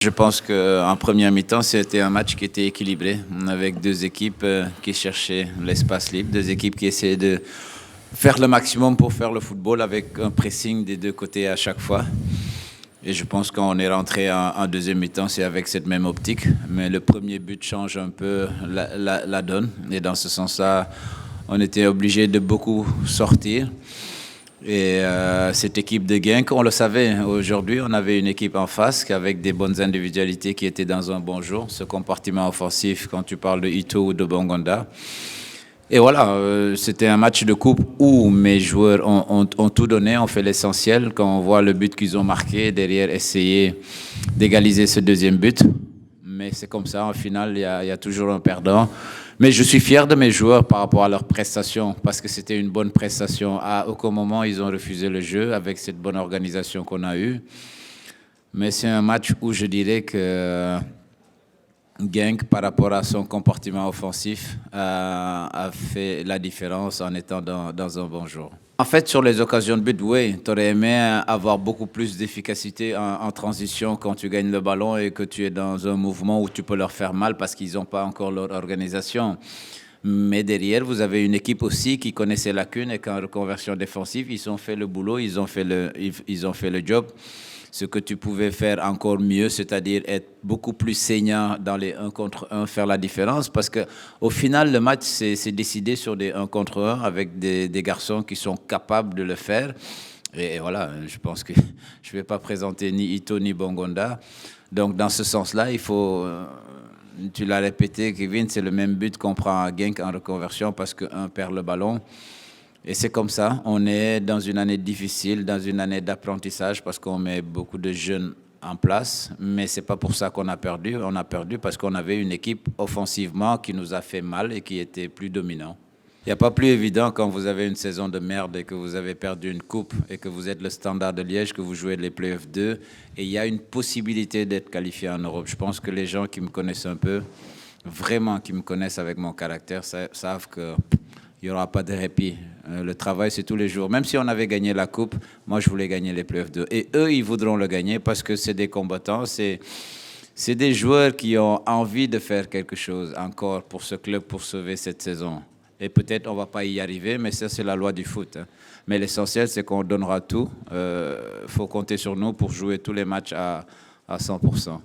Je pense qu'en première mi-temps, c'était un match qui était équilibré, avec deux équipes qui cherchaient l'espace libre, deux équipes qui essayaient de faire le maximum pour faire le football avec un pressing des deux côtés à chaque fois. Et je pense qu'on est rentré en deuxième mi-temps, c'est avec cette même optique. Mais le premier but change un peu la donne. Et dans ce sens-là, on était obligé de beaucoup sortir. Et cette équipe de Genk, on le savait, aujourd'hui, on avait une équipe en face avec des bonnes individualités qui étaient dans un bon jour. Ce compartiment offensif, quand tu parles de Ito ou de Bongonda. Et voilà, c'était un match de coupe où mes joueurs ont tout donné, ont fait l'essentiel. Quand on voit le but qu'ils ont marqué, derrière, essayer d'égaliser ce deuxième but. Mais c'est comme ça, en finale, il y a toujours un perdant. Mais je suis fier de mes joueurs par rapport à leur prestation, parce que c'était une bonne prestation. À aucun moment, ils ont refusé le jeu avec cette bonne organisation qu'on a eue. Mais c'est un match où je dirais que Genk, par rapport à son comportement offensif, a fait la différence en étant dans un bon jour. En fait, sur les occasions de but, oui, tu aurais aimé avoir beaucoup plus d'efficacité en transition quand tu gagnes le ballon et que tu es dans un mouvement où tu peux leur faire mal parce qu'ils n'ont pas encore leur organisation. Mais derrière, vous avez une équipe aussi qui connaît ses lacunes et qu'en reconversion défensive, ils ont fait le boulot, ils ont fait le job. Ce que tu pouvais faire encore mieux, c'est-à-dire être beaucoup plus saignant dans les 1 contre 1, faire la différence. Parce qu'au final, le match, c'est décidé sur des 1 contre 1 avec des garçons qui sont capables de le faire. Et voilà, je pense que je ne vais pas présenter ni Ito ni Bongonda. Donc, dans ce sens-là, il faut... tu l'as répété, Kevin, c'est le même but qu'on prend à Genk en reconversion parce qu'un perd le ballon. Et c'est comme ça, on est dans une année difficile, dans une année d'apprentissage parce qu'on met beaucoup de jeunes en place, mais c'est pas pour ça qu'on a perdu. On a perdu parce qu'on avait une équipe offensivement qui nous a fait mal et qui était plus dominant. Il n'y a pas plus évident quand vous avez une saison de merde et que vous avez perdu une coupe et que vous êtes le Standard de Liège, que vous jouez les Playoffs 2 et il y a une possibilité d'être qualifié en Europe. Je pense que les gens qui me connaissent un peu, vraiment qui me connaissent avec mon caractère, savent que il n'y aura pas de répit. Le travail, c'est tous les jours. Même si on avait gagné la coupe, moi, je voulais gagner les Playoffs 2. Et eux, ils voudront le gagner parce que c'est des combattants, c'est des joueurs qui ont envie de faire quelque chose encore pour ce club, pour sauver cette saison. Et peut-être on ne va pas y arriver, mais ça, c'est la loi du foot. Mais l'essentiel, c'est qu'on donnera tout. Faut compter sur nous pour jouer tous les matchs à 100%.